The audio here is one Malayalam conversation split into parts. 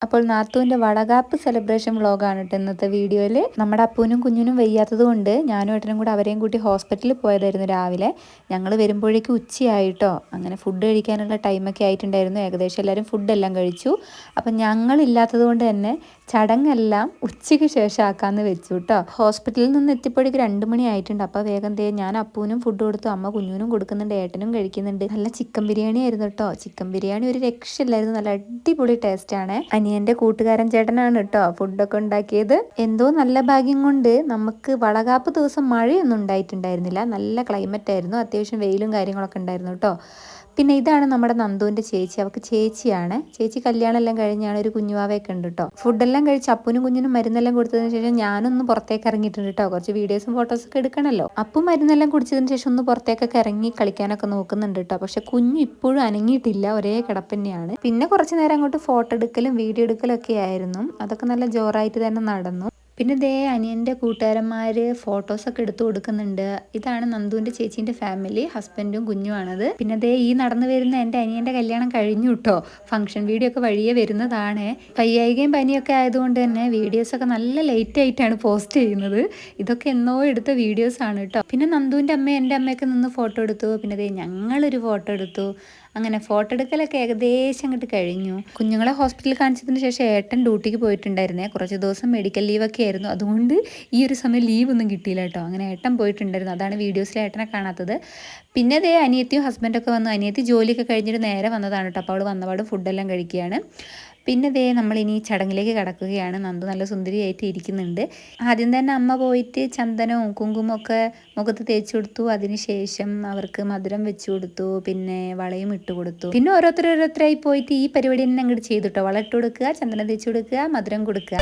അപ്പോൾ നാത്തൂൻ്റെ വളകാപ്പ് സെലിബ്രേഷൻ വ്ളോഗാണ് കേട്ടോ ഇന്നത്തെ വീഡിയോയിൽ. നമ്മുടെ അപ്പൂനും കുഞ്ഞിനും വയ്യാത്തത് കൊണ്ട് ഞാനും ഏട്ടനും കൂടെ അവരെയും കൂട്ടി ഹോസ്പിറ്റലിൽ പോയതായിരുന്നു രാവിലെ. ഞങ്ങൾ വരുമ്പോഴേക്കും ഉച്ചയായിട്ടോ. അങ്ങനെ ഫുഡ് കഴിക്കാനുള്ള ടൈമൊക്കെ ആയിട്ടുണ്ടായിരുന്നു. ഏകദേശം എല്ലാവരും ഫുഡെല്ലാം കഴിച്ചു. അപ്പം ഞങ്ങളില്ലാത്തത് കൊണ്ട് തന്നെ ചടങ്ങെല്ലാം ഉച്ചയ്ക്ക് ശേഷം ആക്കാമെന്ന് വെച്ചു കേട്ടോ. ഹോസ്പിറ്റലിൽ നിന്ന് എത്തിയപ്പോഴേക്ക് 2 മണി ആയിട്ടുണ്ട്. അപ്പോൾ വേഗം ഞാൻ അപ്പൂനും ഫുഡ് കൊടുത്തു, അമ്മ കുഞ്ഞിനും കൊടുക്കുന്നുണ്ട്, ഏട്ടനും കഴിക്കുന്നുണ്ട്. നല്ല ചിക്കൻ ബിരിയാണി ആയിരുന്നു കേട്ടോ. ചിക്കൻ ബിരിയാണി ഒരു രക്ഷയില്ലായിരുന്നു, നല്ല അടിപൊളി ടേസ്റ്റാണ്. അനിയൻ്റെ കൂട്ടുകാരൻ ചേട്ടനാണ് കേട്ടോ ഫുഡൊക്കെ ഉണ്ടാക്കിയത്. എന്തോ നല്ല ഭാഗ്യം കൊണ്ട് നമുക്ക് വളകാപ്പ് ദിവസം മഴയൊന്നും ഉണ്ടായിട്ടുണ്ടായിരുന്നില്ല. നല്ല ക്ലൈമറ്റ് ആയിരുന്നു, അത്യാവശ്യം വെയിലും കാര്യങ്ങളൊക്കെ ഉണ്ടായിരുന്നു കേട്ടോ. പിന്നെ ഇതാണ് നമ്മുടെ നന്ദുവിൻ്റെ ചേച്ചി. അവൾക്ക് ചേച്ചിയാണ്. ചേച്ചി കല്യാണം എല്ലാം കഴിഞ്ഞാണ്, ഒരു കുഞ്ഞുവാവയൊക്കെ ഉണ്ട് കേട്ടോ. ഫുഡെല്ലാം കഴിച്ച് അപ്പനും കുഞ്ഞിനും മരുന്നെല്ലാം കൊടുത്തതിന് ശേഷം ഞാനൊന്ന് പുറത്തേക്ക് ഇറങ്ങിയിട്ടുണ്ട് കേട്ടോ. കുറച്ച് വീഡിയോസും ഫോട്ടോസൊക്കെ എടുക്കണമല്ലോ. അപ്പം മരുന്നെല്ലാം കുടിച്ചതിന് ശേഷം ഒന്ന് പുറത്തേക്കൊക്കെ ഇറങ്ങി കളിക്കാനൊക്കെ നോക്കുന്നുണ്ട് കേട്ടോ. പക്ഷെ കുഞ്ഞു ഇപ്പോഴും അനങ്ങിയിട്ടില്ല, ഒരേ കിടപ്പ് തന്നെയാണ്. പിന്നെ കുറച്ച് നേരം അങ്ങോട്ട് ഫോട്ടോ എടുക്കലും വീഡിയോ എടുക്കലും ഒക്കെ ആയിരുന്നു. അതൊക്കെ നല്ല ജോറായിട്ട് തന്നെ നടന്നു. പിന്നെ അനിയൻ്റെ കൂട്ടുകാരന്മാർ ഫോട്ടോസൊക്കെ എടുത്തു കൊടുക്കുന്നുണ്ട്. ഇതാണ് നന്ദുവിൻ്റെ ചേച്ചീൻ്റെ ഫാമിലി, ഹസ്ബൻഡും കുഞ്ഞുമാണത്. പിന്നെ ഈ നടന്നു വരുന്ന എൻ്റെ അനിയൻ്റെ കല്യാണം കഴിഞ്ഞു കേട്ടോ. ഫംഗ്ഷൻ വീഡിയോ ഒക്കെ വഴിയേ വരുന്നതാണ്. വയ്യായികയും പനിയൊക്കെ ആയതുകൊണ്ട് തന്നെ വീഡിയോസൊക്കെ നല്ല ലേറ്റ് ആയിട്ടാണ് പോസ്റ്റ് ചെയ്യുന്നത്. ഇതൊക്കെ എന്നോ എടുത്ത വീഡിയോസാണ് കേട്ടോ. പിന്നെ നന്ദുവിൻ്റെ അമ്മയും എൻ്റെ അമ്മയൊക്കെ നിന്ന് ഫോട്ടോ എടുത്തു. പിന്നെ ഞങ്ങളൊരു ഫോട്ടോ എടുത്തു. അങ്ങനെ ഫോട്ടോ എടുക്കലൊക്കെ ഏകദേശം അങ്ങോട്ട് കഴിഞ്ഞു. കുഞ്ഞുങ്ങളെ ഹോസ്പിറ്റലിൽ കാണിച്ചതിന് ശേഷം ഏട്ടൻ ഡ്യൂട്ടിക്ക് പോയിട്ടുണ്ടായിരുന്നേ. കുറച്ച് ദിവസം മെഡിക്കൽ ലീവൊക്കെ ആയിരുന്നു, അതുകൊണ്ട് ഈ ഒരു സമയം ലീവൊന്നും കിട്ടിയില്ല കേട്ടോ. അങ്ങനെ ഏട്ടൻ പോയിട്ടുണ്ടായിരുന്നു, അതാണ് വീഡിയോസിൽ ഏട്ടനെ കാണാത്തത്. പിന്നെ അനിയത്തിയും ഹസ്ബൻഡൊക്കെ വന്നു. അനിയത്തി ജോലിയൊക്കെ കഴിഞ്ഞിട്ട് നേരെ വന്നതാണ് കേട്ടോ. അപ്പോൾ അവൾ വന്നപാടും ഫുഡെല്ലാം കഴിക്കുകയാണ്. പിന്നെ നമ്മളിനി ചടങ്ങിലേക്ക് കടക്കുകയാണ്. നന്ദു നല്ല സുന്ദരിയായിട്ട് ഇരിക്കുന്നുണ്ട്. ആദ്യം തന്നെ അമ്മ പോയിട്ട് ചന്ദനവും കുങ്കുമൊക്കെ മുഖത്ത് തേച്ച് കൊടുത്തു. അതിനുശേഷം അവർക്ക് മധുരം വെച്ച് കൊടുത്തു, പിന്നെ വളയും ഇട്ട് കൊടുത്തു. പിന്നെ ഓരോരുത്തരായി പോയിട്ട് ഈ പരിപാടി തന്നെ അങ്ങോട്ട് ചെയ്തു കേട്ടോ. വള ഇട്ട് കൊടുക്കുക, ചന്ദനം തേച്ച് കൊടുക്കുക, മധുരം കൊടുക്കുക.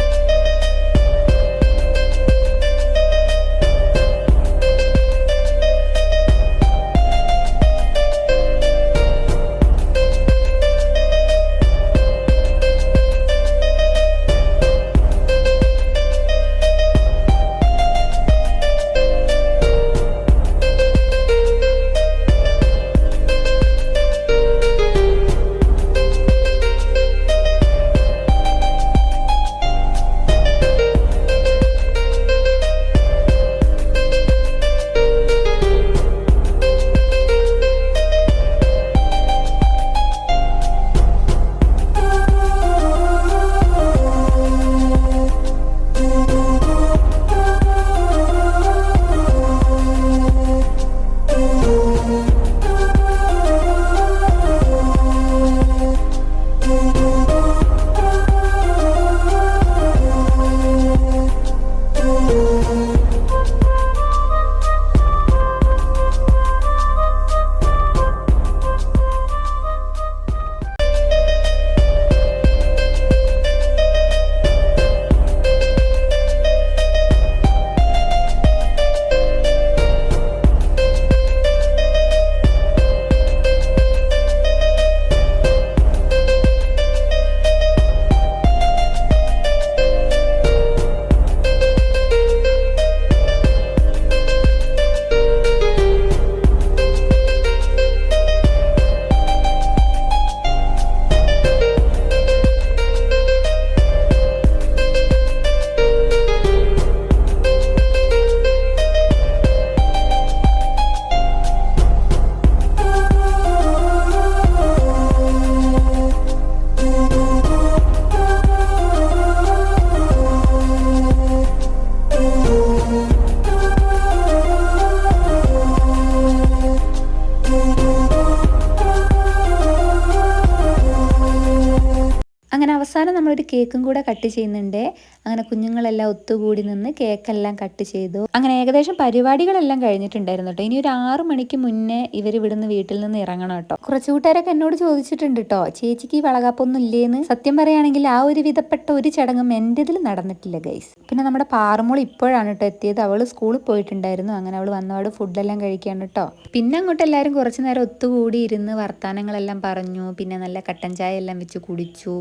അങ്ങനെ അവസാനം നമ്മളൊരു കേക്കും കൂടെ കട്ട് ചെയ്യുന്നുണ്ട്. അങ്ങനെ കുഞ്ഞുങ്ങളെല്ലാം ഒത്തുകൂടി നിന്ന് കേക്കെല്ലാം കട്ട് ചെയ്തു. അങ്ങനെ ഏകദേശം പരിപാടികളെല്ലാം കഴിഞ്ഞിട്ടുണ്ടായിരുന്നു കേട്ടോ. ഇനി ഒരു 6 മണിക്ക് മുന്നേ ഇവർ ഇവിടുന്ന് വീട്ടിൽ നിന്ന് ഇറങ്ങണം കേട്ടോ. കുറച്ച് കൂട്ടുകാരൊക്കെ എന്നോട് ചോദിച്ചിട്ടുണ്ട് കേട്ടോ, ചേച്ചിക്ക് വളകാപ്പൊന്നും ഇല്ലേന്ന്. സത്യം പറയുകയാണെങ്കിൽ ആ ഒരു വിധപ്പെട്ട ഒരു ചടങ്ങും എൻ്റെ ഇതിൽ നടന്നിട്ടില്ല ഗൈസ്. പിന്നെ നമ്മുടെ പാറുമോൾ ഇപ്പോഴാണ് കേട്ടോ എത്തിയത്. അവൾ സ്കൂളിൽ പോയിട്ടുണ്ടായിരുന്നു. അങ്ങനെ അവൾ വന്നപാട് ഫുഡെല്ലാം കഴിക്കാണ് കേട്ടോ. പിന്നെ അങ്ങോട്ട് എല്ലാവരും കുറച്ച് നേരം ഒത്തുകൂടി ഇരുന്ന് വർത്തമാനങ്ങളെല്ലാം പറഞ്ഞു. പിന്നെ നല്ല കട്ടൻ ചായ എല്ലാം വെച്ച് കുടിച്ചു.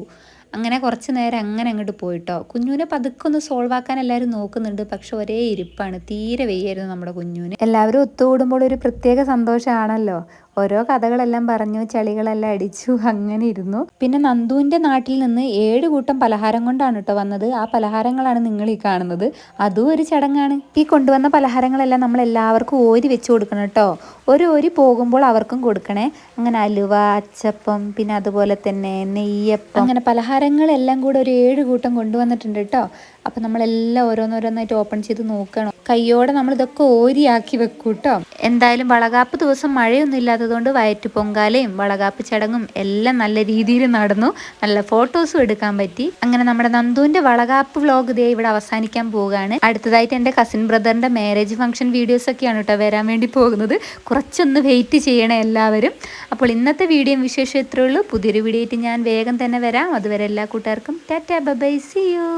അങ്ങനെ കുറച്ച് നേരം അങ്ങനെ അങ്ങോട്ട് പോയിട്ടോ. കുഞ്ഞുവിനെ പതുക്കെ ഒന്ന് സോൾവ് ആക്കാൻ എല്ലാവരും നോക്കുന്നുണ്ട്. പക്ഷെ ഒരേ ഇരിപ്പാണ്, തീരെ വെയ്യായിരുന്നു നമ്മുടെ കുഞ്ഞുവിന്. എല്ലാവരും ഒത്തുകൂടുമ്പോൾ ഒരു പ്രത്യേക സന്തോഷമാണല്ലോ. ഓരോ കഥകളെല്ലാം പറഞ്ഞു, ചളികളെല്ലാം അടിച്ചു, അങ്ങനെ ഇരുന്നു. പിന്നെ നന്ദുവിൻ്റെ നാട്ടിൽ നിന്ന് 7 കൂട്ടം പലഹാരം കൊണ്ടാണ് കേട്ടോ വന്നത്. ആ പലഹാരങ്ങളാണ് നിങ്ങൾ ഈ കാണുന്നത്. അതും ഒരു ചടങ്ങാണ്. ഈ കൊണ്ടുവന്ന പലഹാരങ്ങളെല്ലാം നമ്മൾ എല്ലാവർക്കും ഓരി വെച്ച് കൊടുക്കണം കേട്ടോ. ഓരി പോകുമ്പോൾ അവർക്കും കൊടുക്കണേ. അങ്ങനെ അലുവ, അച്ചപ്പം, പിന്നെ അതുപോലെ തന്നെ നെയ്യപ്പം, അങ്ങനെ പലഹാരങ്ങളെല്ലാം കൂടെ ഒരു 7 കൂട്ടം കൊണ്ടുവന്നിട്ടുണ്ട് കേട്ടോ. അപ്പം നമ്മളെല്ലാം ഓരോന്നോരോന്നായിട്ട് ഓപ്പൺ ചെയ്ത് നോക്കണം. കയ്യോടെ നമ്മളിതൊക്കെ ഓരിയാക്കി വെക്കും കേട്ടോ. എന്തായാലും വളകാപ്പ് ദിവസം മഴയൊന്നും ഇല്ലാത്തതുകൊണ്ട് വയറ്റ് പൊങ്കാലയും വളകാപ്പ് ചടങ്ങും എല്ലാം നല്ല രീതിയിൽ നടന്നു. നല്ല ഫോട്ടോസും എടുക്കാൻ പറ്റി. അങ്ങനെ നമ്മുടെ നന്ദുവിൻ്റെ വളകാപ്പ് വ്ലോഗ് ദേ ഇവിടെ അവസാനിക്കാൻ പോവുകയാണ്. അടുത്തതായിട്ട് എൻ്റെ കസിൻ ബ്രദറിൻ്റെ മാരേജ് ഫംഗ്ഷൻ വീഡിയോസൊക്കെയാണ് കേട്ടോ വരാൻ വേണ്ടി പോകുന്നത്. കുറച്ചൊന്ന് വെയിറ്റ് ചെയ്യണേ എല്ലാവരും. അപ്പോൾ ഇന്നത്തെ വീഡിയോയും വിശേഷം ഇത്രയേ ഉള്ളൂ. പുതിയൊരു വീഡിയോ ആയിട്ട് ഞാൻ വേഗം തന്നെ വരാം. അതുവരെ എല്ലാ കൂട്ടുകാർക്കും tata bye bye, see U.